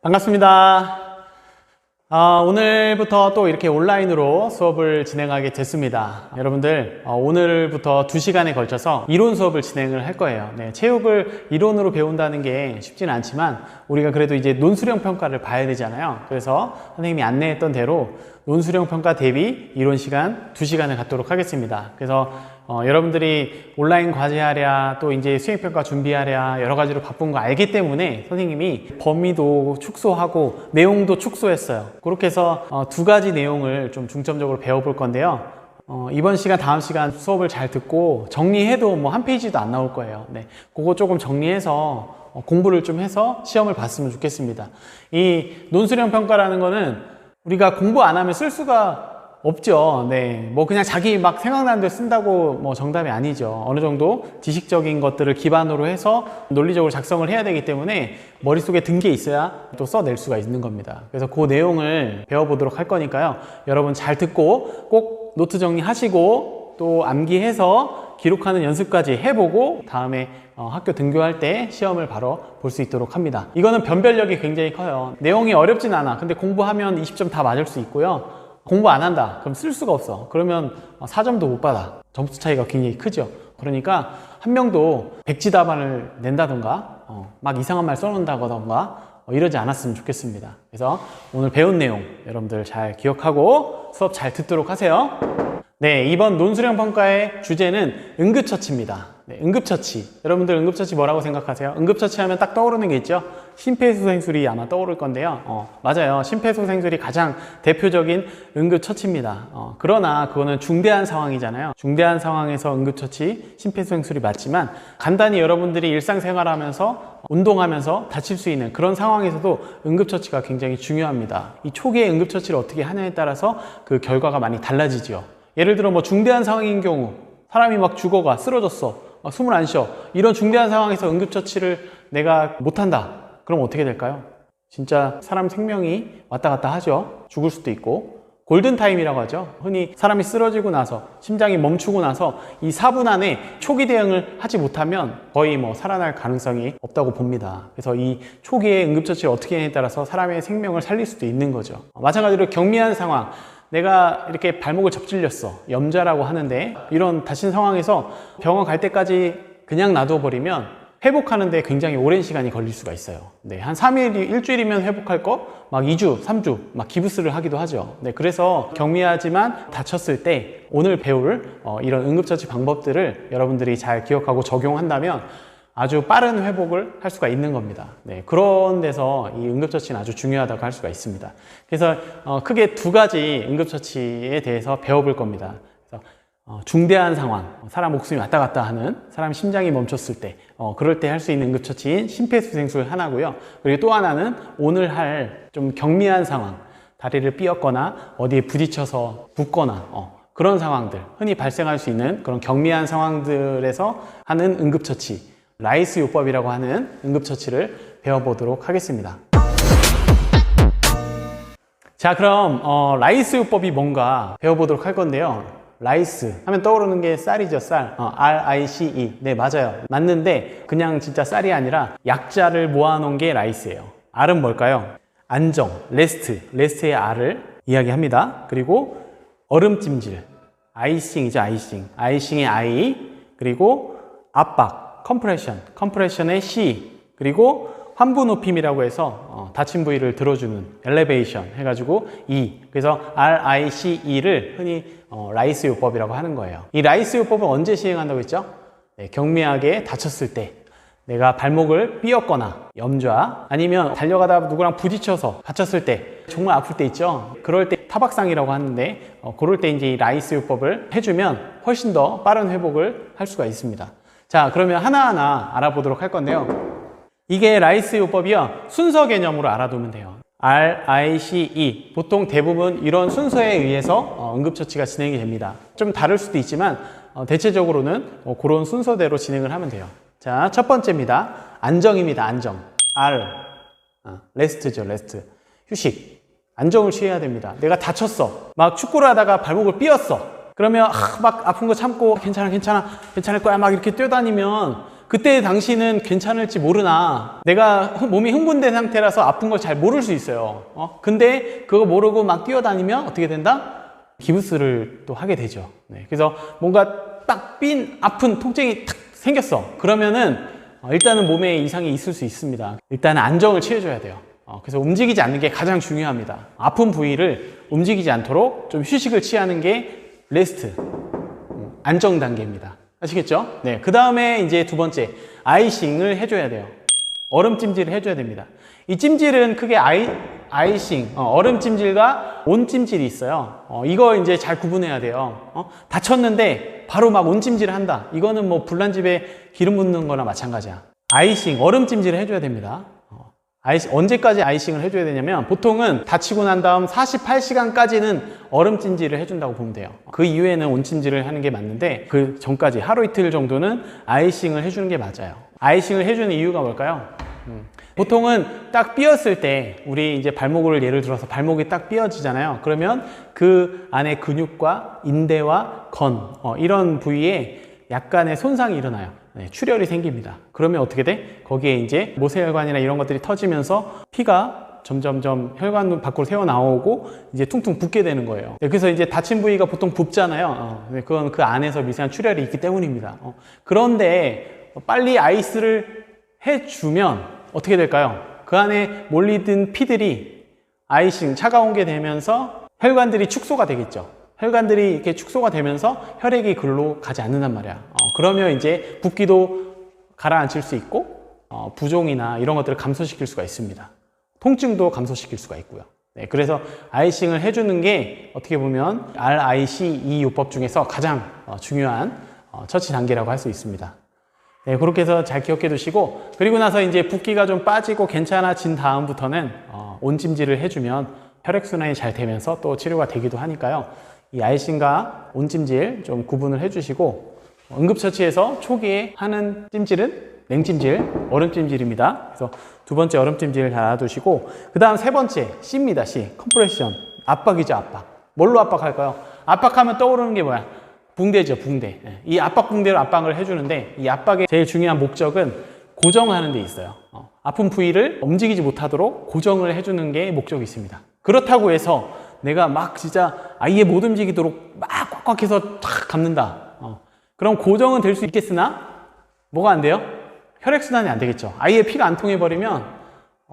반갑습니다. 오늘부터 또 이렇게 온라인으로 수업을 진행하게 됐습니다. 여러분들 오늘부터 2시간에 걸쳐서 이론 수업을 진행을 할 거예요. 네, 체육을 이론으로 배운다는 게 쉽지는 않지만 우리가 그래도 이제 논술형 평가를 봐야 되잖아요. 그래서 선생님이 안내했던 대로 논술형 평가 대비 이론 시간 2시간을 갖도록 하겠습니다. 그래서 여러분들이 온라인 과제하랴 또 이제 수행평가 준비하랴 여러 가지로 바쁜 거 알기 때문에 선생님이 범위도 축소하고 내용도 축소했어요. 그렇게 해서 2가지 내용을 좀 중점적으로 배워볼 건데요. 이번 시간 다음 시간 수업을 잘 듣고 정리해도 뭐 한 페이지도 안 나올 거예요. 네, 그거 조금 정리해서 공부를 좀 해서 시험을 봤으면 좋겠습니다. 이 논술형 평가라는 거는 우리가 공부 안 하면 쓸 수가 없죠. 네, 뭐 그냥 자기 막 생각나는 대로 쓴다고 뭐 정답이 아니죠. 어느 정도 지식적인 것들을 기반으로 해서 논리적으로 작성을 해야 되기 때문에 머릿속에 든 게 있어야 또 써낼 수가 있는 겁니다. 그래서 그 내용을 배워보도록 할 거니까요. 여러분 잘 듣고 꼭 노트 정리하시고 또 암기해서 기록하는 연습까지 해보고 다음에 학교 등교할 때 시험을 바로 볼 수 있도록 합니다. 이거는 변별력이 굉장히 커요. 내용이 어렵진 않아. 근데 공부하면 20점 다 맞을 수 있고요. 공부 안 한다. 그럼 쓸 수가 없어. 그러면 4점도 못 받아. 점수 차이가 굉장히 크죠. 그러니까 한 명도 백지답안을 낸다던가 막 이상한 말 써놓는다던가 이러지 않았으면 좋겠습니다. 그래서 오늘 배운 내용 여러분들 잘 기억하고 수업 잘 듣도록 하세요. 네, 이번 논술형 평가의 주제는 응급처치입니다. 네, 응급처치. 여러분들 응급처치 뭐라고 생각하세요? 응급처치 하면 딱 떠오르는 게 있죠? 심폐소생술이 아마 떠오를 건데요. 맞아요. 심폐소생술이 가장 대표적인 응급처치입니다. 그러나 그거는 중대한 상황이잖아요. 중대한 상황에서 응급처치, 심폐소생술이 맞지만 간단히 여러분들이 일상생활하면서 운동하면서 다칠 수 있는 그런 상황에서도 응급처치가 굉장히 중요합니다. 이 초기에 응급처치를 어떻게 하냐에 따라서 그 결과가 많이 달라지죠. 예를 들어 뭐 중대한 상황인 경우 사람이 막 죽어가 쓰러졌어 숨을 안 쉬어 이런 중대한 상황에서 응급처치를 내가 못한다 그럼 어떻게 될까요? 진짜 사람 생명이 왔다 갔다 하죠. 죽을 수도 있고 골든타임이라고 하죠. 흔히 사람이 쓰러지고 나서 심장이 멈추고 나서 이 4분 안에 초기 대응을 하지 못하면 거의 뭐 살아날 가능성이 없다고 봅니다. 그래서 이 초기에 응급처치를 어떻게 하냐에 따라서 사람의 생명을 살릴 수도 있는 거죠. 마찬가지로 경미한 상황 내가 이렇게 발목을 접질렸어. 염좌라고 하는데 이런 다친 상황에서 병원 갈 때까지 그냥 놔둬버리면 회복하는데 굉장히 오랜 시간이 걸릴 수가 있어요. 네, 한 3일, 일주일이면 회복할 거 막 2주, 3주 막 기부스를 하기도 하죠. 네, 그래서 경미하지만 다쳤을 때 오늘 배울 이런 응급처치 방법들을 여러분들이 잘 기억하고 적용한다면 아주 빠른 회복을 할 수가 있는 겁니다. 네, 그런 데서 이 응급처치는 아주 중요하다고 할 수가 있습니다. 그래서 크게 2가지 응급처치에 대해서 배워볼 겁니다. 그래서 중대한 상황, 사람 목숨이 왔다 갔다 하는, 사람 심장이 멈췄을 때 그럴 때 할 수 있는 응급처치인 심폐소생술 하나고요. 그리고 또 하나는 오늘 할 좀 경미한 상황, 다리를 삐었거나 어디에 부딪혀서 붓거나 그런 상황들, 흔히 발생할 수 있는 그런 경미한 상황들에서 하는 응급처치, 라이스 요법이라고 하는 응급처치를 배워보도록 하겠습니다. 자, 그럼 라이스 요법이 뭔가 배워보도록 할 건데요. 라이스 하면 떠오르는 게 쌀이죠. 쌀. R-I-C-E. 네, 맞아요. 맞는데 그냥 진짜 쌀이 아니라 약자를 모아놓은 게 라이스예요. R은 뭘까요? 안정, 레스트. 레스트의 R을 이야기합니다. 그리고 얼음찜질. 아이싱이죠. 아이싱. 아이싱의 I. 그리고 압박. 컴프레션, 컴프레션의 C, 그리고 환부 높임이라고 해서 다친 부위를 들어주는 엘리베이션 해가지고 E. 그래서 RICE를 흔히 라이스 요법이라고 하는 거예요. 이 라이스 요법은 언제 시행한다고 했죠? 네, 경미하게 다쳤을 때 내가 발목을 삐었거나 염좌 아니면 달려가다 누구랑 부딪혀서 다쳤을 때 정말 아플 때 있죠. 그럴 때 타박상이라고 하는데 그럴 때 이제 이 라이스 요법을 해주면 훨씬 더 빠른 회복을 할 수가 있습니다. 자, 그러면 하나하나 알아보도록 할 건데요. 이게 라이스 요법이요. 순서 개념으로 알아두면 돼요. R-I-C-E. 보통 대부분 이런 순서에 의해서 응급처치가 진행이 됩니다. 좀 다를 수도 있지만 대체적으로는 그런 순서대로 진행을 하면 돼요. 자, 첫 번째입니다. 안정입니다. 안정. R. 레스트죠. 레스트. 휴식. 안정을 취해야 됩니다. 내가 다쳤어. 막 축구를 하다가 발목을 삐었어. 그러면 막 아픈 거 참고 괜찮아 괜찮을 거야 막 이렇게 뛰어다니면 그때 당시는 괜찮을지 모르나 내가 몸이 흥분된 상태라서 아픈 걸 잘 모를 수 있어요. 근데 그거 모르고 막 뛰어다니면 어떻게 된다? 기부스를 또 하게 되죠. 네, 그래서 뭔가 딱 아픈 통증이 탁 생겼어. 그러면은 일단은 몸에 이상이 있을 수 있습니다. 일단은 안정을 취해줘야 돼요. 그래서 움직이지 않는 게 가장 중요합니다. 아픈 부위를 움직이지 않도록 좀 휴식을 취하는 게 레스트, 안정 단계입니다. 아시겠죠? 네. 그 다음에 이제 두 번째, 아이싱을 해줘야 돼요. 얼음 찜질을 해줘야 됩니다. 이 찜질은 크게 아이싱, 얼음 찜질과 온 찜질이 있어요. 이거 이제 잘 구분해야 돼요. 다쳤는데 바로 막 온 찜질을 한다. 이거는 뭐 불난집에 기름 붓는 거나 마찬가지야. 아이싱, 얼음 찜질을 해줘야 됩니다. 언제까지 아이싱을 해줘야 되냐면 보통은 다치고 난 다음 48시간까지는 얼음 찜질을 해준다고 보면 돼요. 그 이후에는 온 찜질을 하는 게 맞는데 그 전까지 하루 이틀 정도는 아이싱을 해주는 게 맞아요. 아이싱을 해주는 이유가 뭘까요? 보통은 딱 삐었을 때 우리 이제 발목을 예를 들어서 발목이 딱 삐어지잖아요. 그러면 그 안에 근육과 인대와 건 이런 부위에 약간의 손상이 일어나요. 네, 출혈이 생깁니다. 그러면 어떻게 돼? 거기에 이제 모세혈관이나 이런 것들이 터지면서 피가 점점점 혈관 밖으로 새어나오고 이제 퉁퉁 붓게 되는 거예요. 네, 그래서 이제 다친 부위가 보통 붓잖아요. 네, 그건 그 안에서 미세한 출혈이 있기 때문입니다. 그런데 빨리 아이스를 해주면 어떻게 될까요? 그 안에 몰리든 피들이 아이싱, 차가운 게 되면서 혈관들이 축소가 되겠죠. 혈관들이 이렇게 축소가 되면서 혈액이 글로 가지 않는단 말이야. 그러면 이제 붓기도 가라앉힐 수 있고 부종이나 이런 것들을 감소시킬 수가 있습니다. 통증도 감소시킬 수가 있고요. 네, 그래서 아이싱을 해주는 게 어떻게 보면 RICE 요법 중에서 가장 중요한 처치 단계라고 할 수 있습니다. 네, 그렇게 해서 잘 기억해 두시고, 그리고 나서 이제 붓기가 좀 빠지고 괜찮아진 다음부터는 온찜질을 해주면 혈액순환이 잘 되면서 또 치료가 되기도 하니까요. 이 아이싱과 온찜질 좀 구분을 해주시고, 응급처치에서 초기에 하는 찜질은 냉찜질, 얼음찜질입니다. 그래서 두 번째 얼음찜질 잘 알아두시고, 그 다음 세 번째 C입니다. C. 컴프레션. 압박이죠, 압박. 뭘로 압박할까요? 압박하면 떠오르는 게 뭐야? 붕대죠, 붕대. 이 압박 붕대로 압박을 해주는데, 이 압박의 제일 중요한 목적은 고정하는 데 있어요. 아픈 부위를 움직이지 못하도록 고정을 해주는 게 목적이 있습니다. 그렇다고 해서 내가 막 진짜 아예 못 움직이도록 막 꽉꽉 해서 탁 감는다. 그럼 고정은 될 수 있겠으나 뭐가 안 돼요? 혈액순환이 안 되겠죠. 아예 피가 안 통해버리면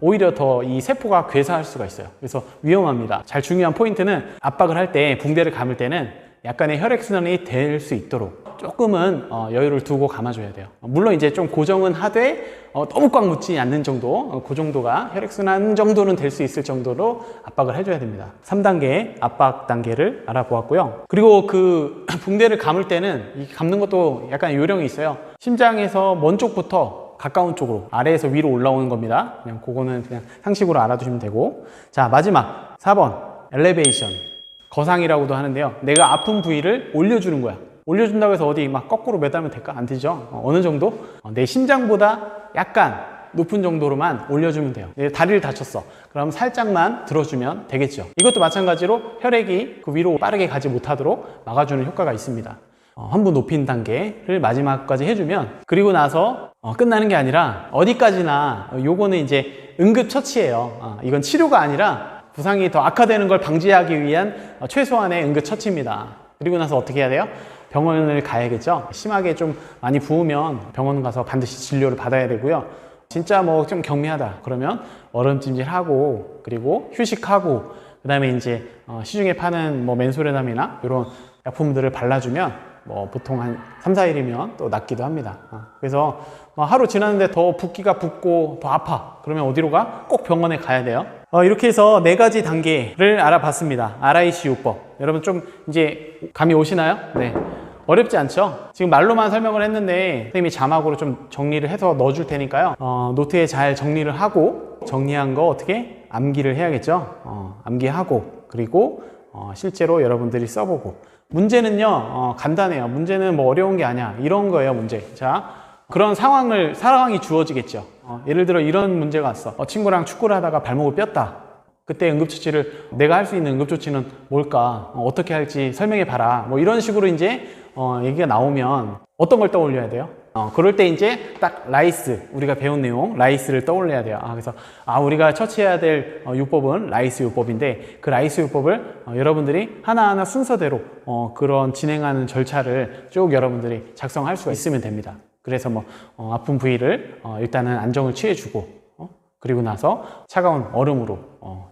오히려 더 이 세포가 괴사할 수가 있어요. 그래서 위험합니다. 잘 중요한 포인트는 압박을 할 때, 붕대를 감을 때는 약간의 혈액순환이 될 수 있도록 조금은 여유를 두고 감아줘야 돼요. 물론 이제 좀 고정은 하되 너무 꽉 묻지 않는 정도, 그 정도가 혈액순환 정도는 될 수 있을 정도로 압박을 해줘야 됩니다. 3단계 압박 단계를 알아보았고요. 그리고 그 붕대를 감을 때는 이 감는 것도 약간 요령이 있어요. 심장에서 먼 쪽부터 가까운 쪽으로, 아래에서 위로 올라오는 겁니다. 그냥 그거는 그냥 상식으로 알아두시면 되고. 자, 마지막 4번 엘리베이션, 거상이라고도 하는데요. 내가 아픈 부위를 올려주는 거야. 올려준다고 해서 어디 막 거꾸로 매달면 될까? 안 되죠. 어느 정도? 내 심장보다 약간 높은 정도로만 올려주면 돼요. 내 다리를 다쳤어. 그럼 살짝만 들어주면 되겠죠. 이것도 마찬가지로 혈액이 그 위로 빠르게 가지 못하도록 막아주는 효과가 있습니다. 한 부 높인 단계를 마지막까지 해주면, 그리고 나서 끝나는 게 아니라 어디까지나, 요거는 이제 응급처치예요. 이건 치료가 아니라 부상이 더 악화되는 걸 방지하기 위한 최소한의 응급처치입니다. 그리고 나서 어떻게 해야 돼요? 병원을 가야겠죠. 심하게 좀 많이 부으면 병원 가서 반드시 진료를 받아야 되고요. 진짜 뭐 좀 경미하다 그러면 얼음찜질하고, 그리고 휴식하고, 그 다음에 이제 시중에 파는 뭐 맨소레담이나 이런 약품들을 발라주면 뭐 보통 한 3, 4일이면 또 낫기도 합니다. 그래서 하루 지났는데 더 붓기가 붓고 더 아파. 그러면 어디로 가? 꼭 병원에 가야 돼요. 이렇게 해서 4가지 단계를 알아봤습니다. RIC 요법. 여러분 좀 이제 감이 오시나요? 네. 어렵지 않죠? 지금 말로만 설명을 했는데 선생님이 자막으로 좀 정리를 해서 넣어줄 테니까요. 노트에 잘 정리를 하고, 정리한 거 어떻게? 암기를 해야겠죠? 암기하고, 그리고 실제로 여러분들이 써보고. 문제는요, 간단해요. 문제는 뭐 어려운 게 아니야. 이런 거예요, 문제. 자, 그런 상황이 주어지겠죠. 예를 들어 이런 문제가 왔어. 친구랑 축구를 하다가 발목을 뼈다. 그때 응급처치를, 내가 할 수 있는 응급조치는 뭘까? 어떻게 할지 설명해 봐라. 뭐 이런 식으로 이제 얘기가 나오면 어떤 걸 떠올려야 돼요? 그럴 때 이제 딱 라이스, 우리가 배운 내용, 라이스를 떠올려야 돼요. 그래서 우리가 처치해야 될 요법은 라이스 요법인데, 그 라이스 요법을 여러분들이 하나하나 순서대로 그런 진행하는 절차를 쭉 여러분들이 작성할 수가 있으면 됩니다. 그래서 아픈 부위를 일단은 안정을 취해주고, 그리고 나서 차가운 얼음으로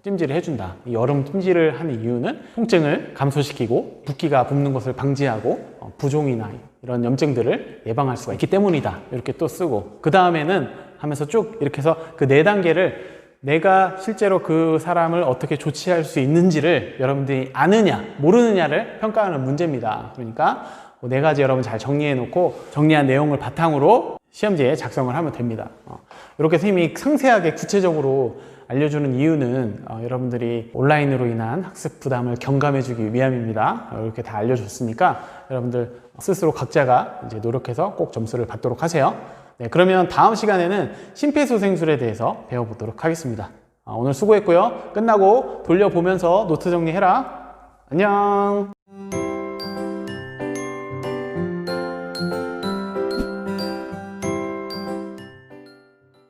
찜질을 해준다. 이 얼음 찜질을 하는 이유는 통증을 감소시키고 붓기가 붓는 것을 방지하고 부종이나 이런 염증들을 예방할 수가 있기 때문이다. 이렇게 또 쓰고, 그 다음에는 하면서 쭉 이렇게 해서 그 4단계를 내가 실제로 그 사람을 어떻게 조치할 수 있는지를 여러분들이 아느냐 모르느냐를 평가하는 문제입니다. 그러니까 4가지 여러분 잘 정리해 놓고, 정리한 내용을 바탕으로 시험지에 작성을 하면 됩니다. 이렇게 선생님이 상세하게 구체적으로 알려주는 이유는 여러분들이 온라인으로 인한 학습 부담을 경감해 주기 위함입니다. 이렇게 다 알려줬으니까 여러분들 스스로 각자가 이제 노력해서 꼭 점수를 받도록 하세요. 네, 그러면 다음 시간에는 심폐소생술에 대해서 배워보도록 하겠습니다. 오늘 수고했고요. 끝나고 돌려보면서 노트 정리해라. 안녕.